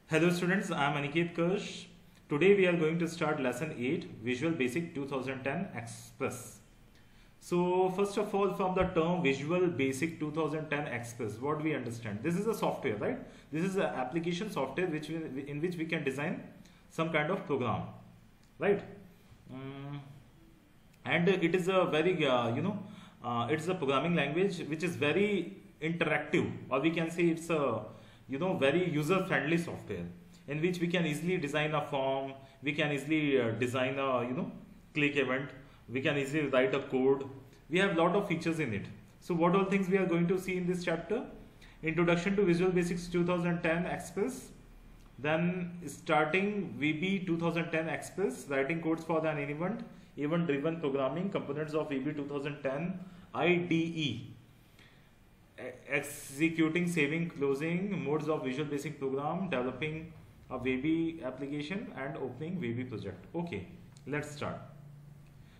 Hello students, I am Aniket Kirsch. Today we are going to start lesson 8 Visual Basic 2010 Express. So first of all, from the term Visual Basic 2010 Express, what we understand? This is a software, right? This is an application software in which we can design some kind of program, right? And it is a very it's a programming language which is very interactive, or we can say it's a very user friendly software in which we can easily design a form, we can easily design a click event, we can easily write a code. We have a lot of features in it. So what all things we are going to see in this chapter? Introduction to Visual Basics 2010 Express, then starting VB 2010 Express, writing codes for an event driven programming, components of VB 2010 IDE, executing, saving, closing, modes of Visual Basic program, developing a VB application, and opening VB project. Okay, let's start.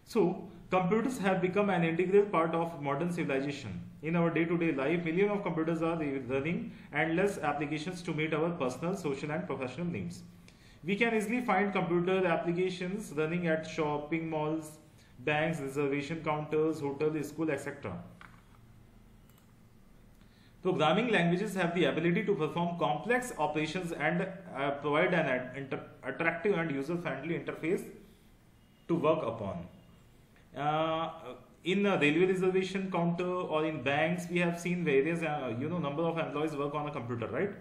So computers have become an integral part of modern civilization. In our day-to-day life, millions of computers are running endless applications to meet our personal, social, and professional needs. We can easily find computer applications running at shopping malls, banks, reservation counters, hotels, school, etc. Programming languages have the ability to perform complex operations and provide an attractive and user-friendly interface to work upon. In a railway reservation counter or in banks, we have seen various number of employees work on a computer, right?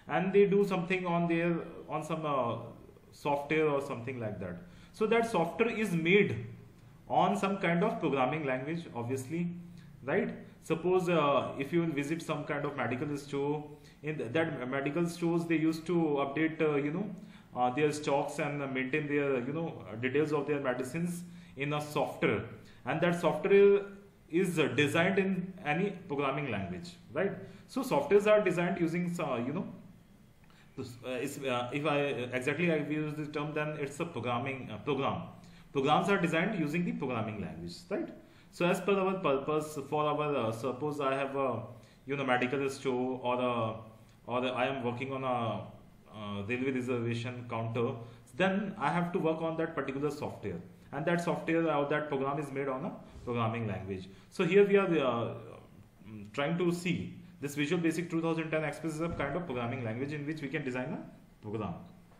And they do something on some software or something like that. So that software is made on some kind of programming language, obviously, right? Suppose if you will visit some kind of medical store, in that medical stores they used to update their stocks and maintain their details of their medicines in a software, and that software is designed in any programming language, right? So softwares are designed using if I use this term, then it's a programming programs are designed using the programming language, right? So as per our purpose, for our suppose I have a medical store, or I am working on a railway reservation counter, then I have to work on that particular software, and that software or that program is made on a programming language. So here we are trying to see this Visual Basic 2010 Express is a kind of programming language in which we can design a program,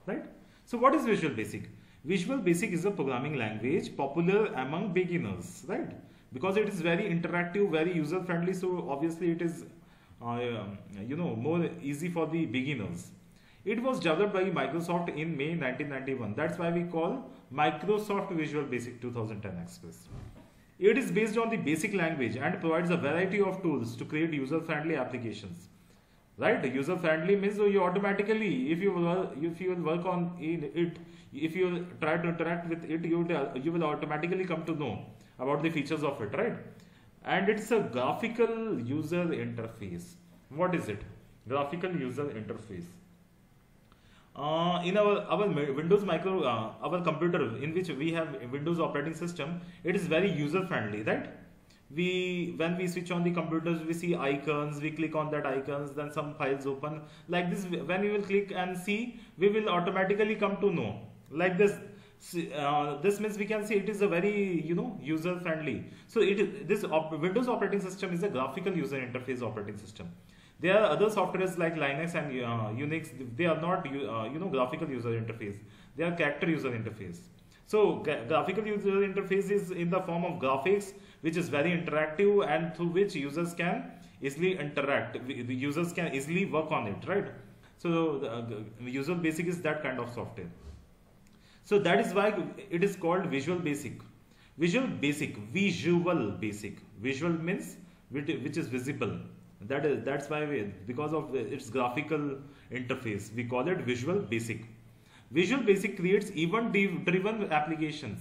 right? So what is Visual Basic? Visual Basic is a programming language popular among beginners, right? Because it is very interactive, very user friendly, so obviously it is more easy for the beginners. It was developed by Microsoft in May 1991. That's why we call Microsoft Visual Basic 2010 Express. It is based on the basic language and provides a variety of tools to create user friendly applications. Right? User friendly means you automatically, if you will work on it, if you try to interact with it, you will automatically come to know about the features of it, right? And it's a graphical user interface. What is it? Graphical user interface. In our Windows our computer in which we have Windows operating system, it is very user friendly, right? When we switch on the computers, we see icons, we click on that icons, then some files open like this. When we will click and see, we will automatically come to know like this. This means we can see it is a very user friendly. So Windows operating system is a graphical user interface operating system. There are other softwares like Linux and Unix. They are not graphical user interface. They are character user interface. So graphical user interface is in the form of graphics, which is very interactive and through which users can easily interact. The users can easily work on it, right? So Visual Basic is that kind of software. So that is why it is called Visual Basic. Visual Basic. Visual means which is visible. That's why because of its graphical interface, we call it Visual Basic. Visual Basic creates event-driven applications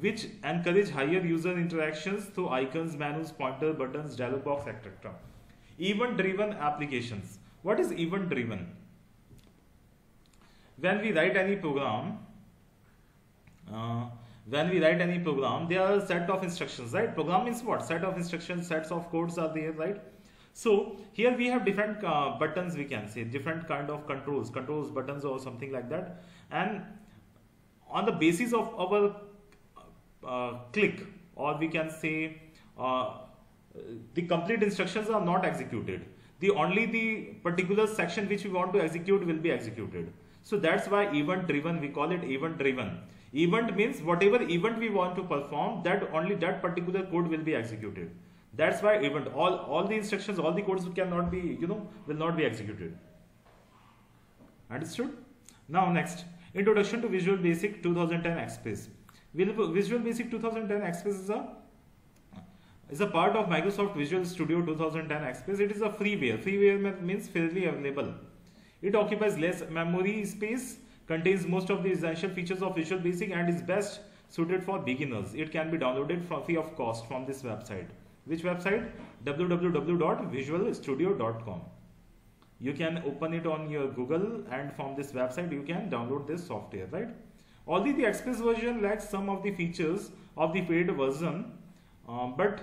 which encourage higher user interactions through icons, menus, pointer, buttons, dialog box, etc. Event-driven applications. What is event-driven? When we write any program, there are a set of instructions, right? Program means what? Set of instructions, sets of codes are there, right? So here we have different buttons, we can say different kind of controls buttons or something like that, and on the basis of our click, or we can say the complete instructions are not executed. The particular section which we want to execute will be executed. So that's why event driven, we call it event driven. Event means whatever event we want to perform, that only that particular code will be executed. That's why event, all the instructions, all the codes cannot be, will not be executed. Understood? Now next, introduction to Visual Basic 2010 Express. Visual Basic 2010 Express is a part of Microsoft Visual Studio 2010 Express. It is a freeware. Freeware means freely available. It occupies less memory space, contains most of the essential features of Visual Basic, and is best suited for beginners. It can be downloaded for free of cost from this website. Which website? www.visualstudio.com. You can open it on your Google, and from this website you can download this software, right? Although the Express version lacks some of the features of the paid version, but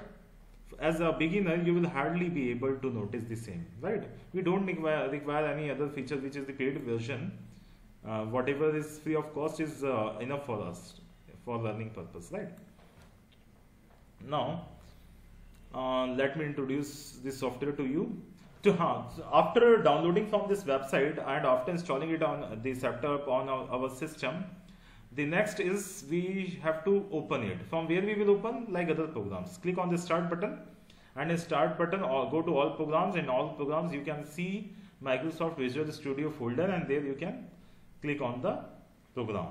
as a beginner you will hardly be able to notice the same, right? We don't require any other feature which is the paid version. Whatever is free of cost is enough for us for learning purpose, right? Now let me introduce this software to you. After downloading from this website and after installing it on the setup on our system, the next is we have to open it. From where we will open? Like other programs. Click on the start button, and in start button or go to all programs. In all programs you can see Microsoft Visual Studio folder, and there you can click on the program.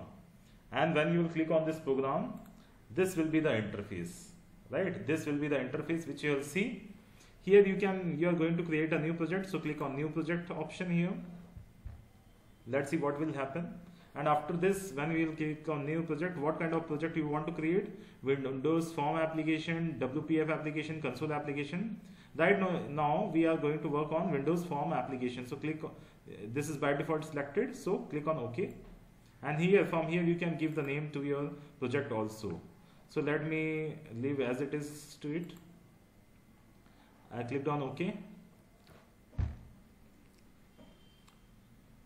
And when you will click on this program, this will be the interface, right? This will be the interface which you will see. Here you are going to create a new project, so click on new project option here. Let's see what will happen. And after this, when we will click on new project, what kind of project you want to create? Windows form application, WPF application, console application. Right now we are going to work on Windows form application. So click, this is by default selected, so click on OK. And here, from here you can give the name to your project also. So let me leave as it is to it. I clicked on OK.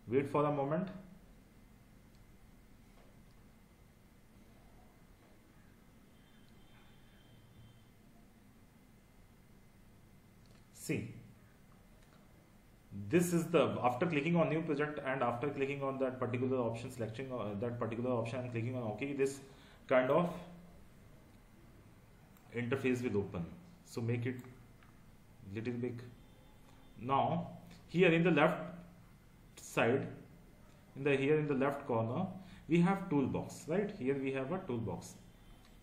Wait for a moment. See, this is the, after clicking on new project and after clicking on that particular option, selecting that particular option and clicking on OK, this kind of interface will open. So make it little big. Now here in the left side, here in the left corner, we have toolbox, right? Here we have a toolbox.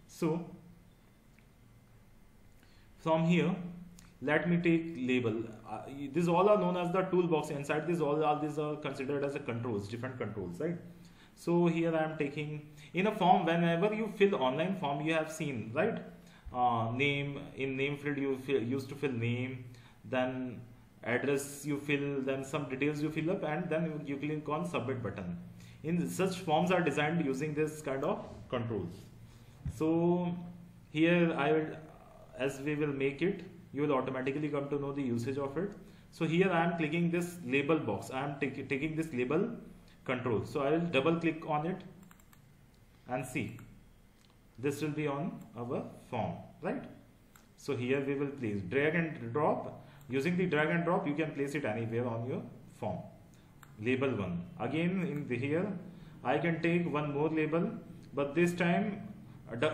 So from here, let me take label. These all are known as the toolbox. Inside this, all these are considered as a controls, different controls, right? So here I am taking in a form. Whenever you fill online form, you have seen, right? Name, in name field you used to fill name, then address you fill, then some details you fill up, and then you click on submit button. In such forms are designed using this kind of controls. So here I will, as we will make it, you will automatically come to know the usage of it. So here I am clicking this label box. I am taking this label control. So I will double click on it and see. This will be on our form, right? So here we will place drag and drop. Using the drag and drop, you can place it anywhere on your form. Label 1. Again here, I can take one more label, but this time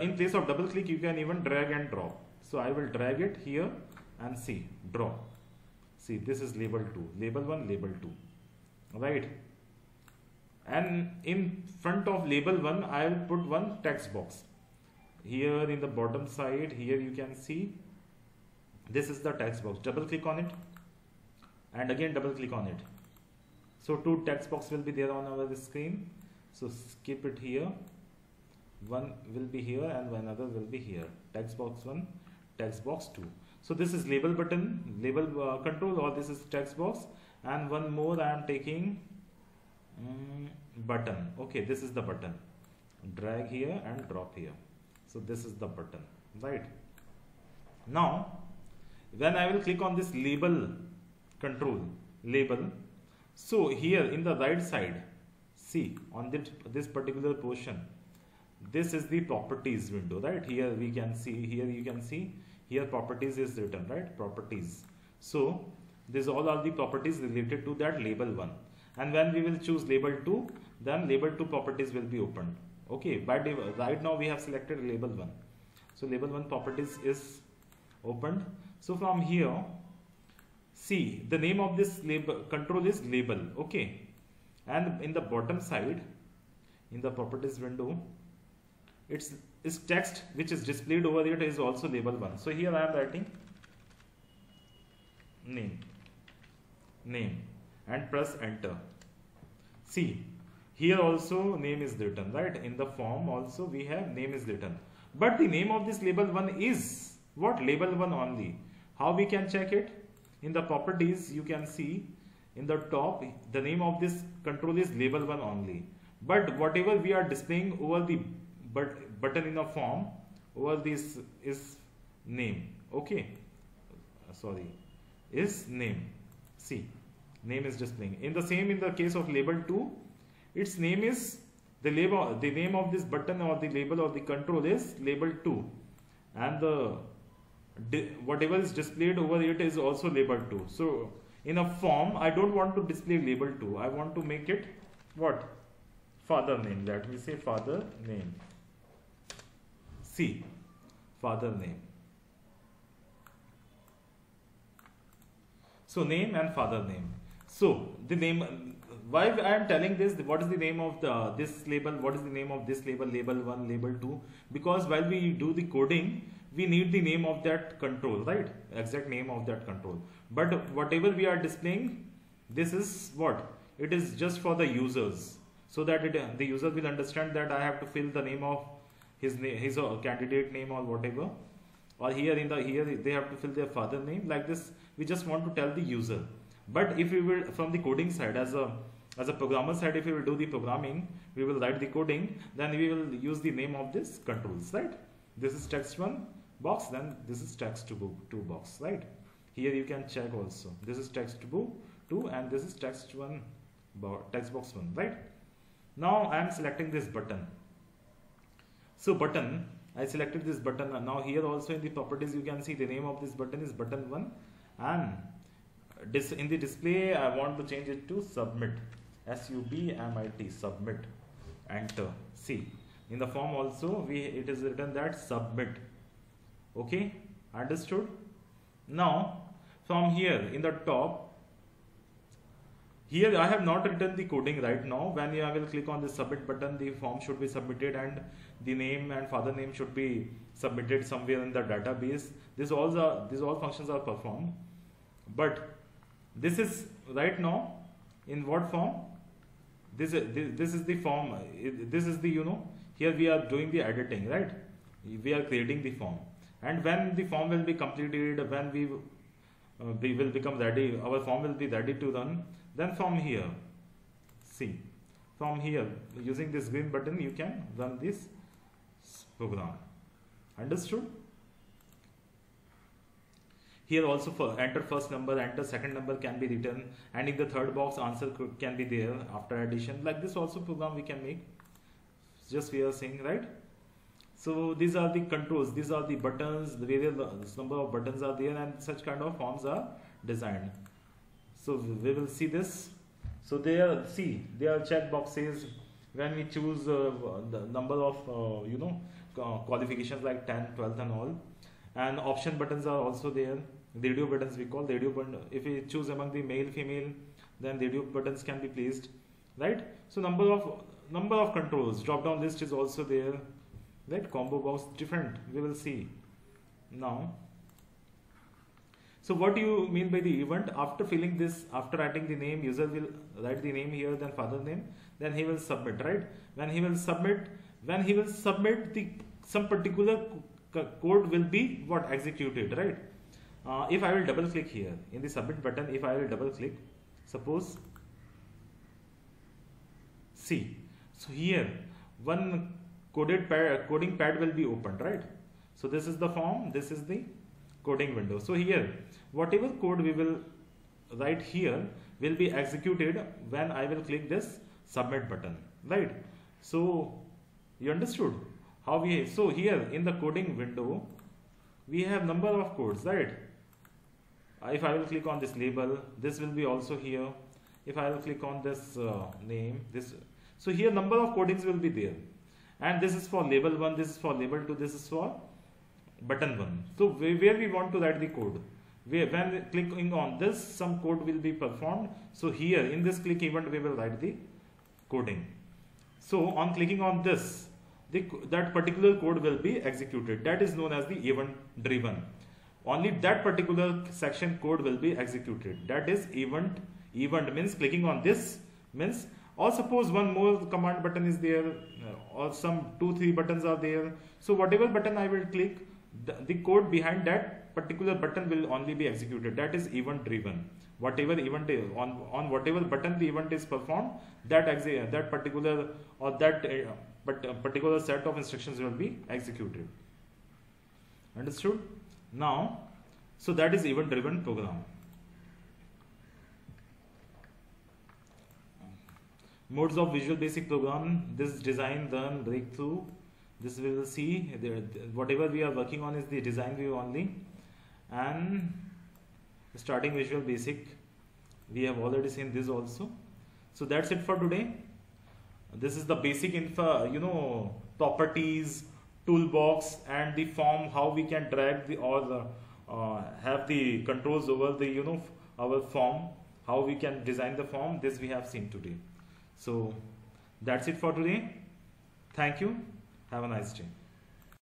in place of double click, you can even drag and drop. So I will drag it here and see, drop. See, this is label 2, label 1, label 2, right? And in front of label 1, I will put one text box. Here in the bottom side, here you can see, this is the text box. Double click on it and again double click on it. So two text box will be there on our screen. So skip it here. One will be here and another will be here. Text box 1, text box 2. So this is label button, label control, or this is text box, and one more I am taking button. Okay, this is the button. Drag here and drop here. So this is the button, right? Now When I will click on this label control, label, so here in the right side, see on this particular portion, this is the properties window, right? Here we can see, here you can see, here properties is written, right? Properties. So these all are the properties related to that label 1. And when we will choose label 2, then label 2 properties will be opened. Okay, but right now we have selected label 1. So label 1 properties is opened. So from here, see the name of this label control is label. Okay, and in the bottom side, in the properties window, it's text which is displayed over here is also label 1. So here I am writing name and press enter. See, here also name is written, right? In the form also we have name is written, but the name of this label 1 is what? Label 1 only. How we can check it? In the properties you can see in the top the name of this control is label 1 only, but whatever we are displaying over the button in a form, over this is name. Okay, sorry, is name. See, name is displaying. In the case of label 2, its name is the name of this button or the label or the control is label 2, and the whatever is displayed over it is also label 2. So in a form I don't want to display label 2, I want to make it what? Father name. Let me say father name. See, father name. So name and father name. So the name, why I am telling this, what is the name of this label, what is the name of this label, label 1, label 2, because while we do the coding, we need the name of that control, right? Exact name of that control. But whatever we are displaying, this is what? It is just for the users, so that the user will understand that I have to fill the name of his name, his candidate name or whatever, or here they have to fill their father name. Like this, we just want to tell the user. But if we will, from the coding side, as a programmer side, if we will do the programming, we will write the coding, then we will use the name of this controls, right? This is text 1 box, then this is text 2 box, right? Here you can check also. This is text 2 and this is text 1 text box 1, right? Now I am selecting this button. So button, I selected this button, and now here also in the properties you can see the name of this button is button 1, and in the display I want to change it to submit, SUBMIT, submit, enter. See, in the form also it is written that submit. Okay, understood? Now from here in the top, here I have not written the coding right now. When I will click on the submit button, the form should be submitted and the name and father name should be submitted somewhere in the database. These all functions are performed, but this is right now in what form? This is the form. This is the, here we are doing the editing, right? We are creating the form, and when the form will be completed, when we will become ready, our form will be ready to run. Then from here, see, from here using this green button you can run this program. Understood? Here also for enter first number, enter second number can be written, and in the third box answer can be there after addition. Like this also program we can make. Just we are saying, right? So these are the controls, these are the buttons, the various number of buttons are there, and such kind of forms are designed. So we will see this. So there are check boxes when we choose the number of qualifications like 10, 12 and all, and option buttons are also there. Radio buttons we call radio button. If we choose among the male, female, then radio buttons can be placed, right? So number of controls. Drop down list is also there, right? Combo box different. We will see now. So what do you mean by the event? After filling this, after writing the name, user will write the name here, then father name, then he will submit, right? When he will submit, some particular code will be what executed, right? If I will double click here in the submit button, if I will double click, suppose, see, so here one coding pad will be opened, right? So this is the form, this is the coding window. So here, whatever code we will write here will be executed when I will click this submit button, right? So you understood how we, so here in the coding window we have number of codes, right? If I will click on this label, this will be also here. If I will click on this name, this, so here number of codings will be there, and this is for label 1, this is for label 2, this is for button 1. So where we want to write the code, when clicking on this, some code will be performed. So here in this click event we will write the coding. So on clicking on this, that particular code will be executed. That is known as the event driven. Only that particular section code will be executed. That is event. Event means clicking on this means, or suppose one more command button is there, or some 2-3 buttons are there. So whatever button I will click, the code behind that particular button will only be executed. That is event driven. Whatever event is, on whatever button the event is performed, that particular or that particular set of instructions will be executed. Understood? Now, so that is event driven program. Modes of Visual Basic program. This design, done, breakthrough. This we will see. Whatever we are working on is the design view only. And starting Visual Basic, we have already seen this also. So that's it for today. This is the basic info, properties, toolbox, and the form, how we can drag the or have the controls over the our form, how we can design the form. This we have seen today. So that's it for today. Thank you. Have a nice day.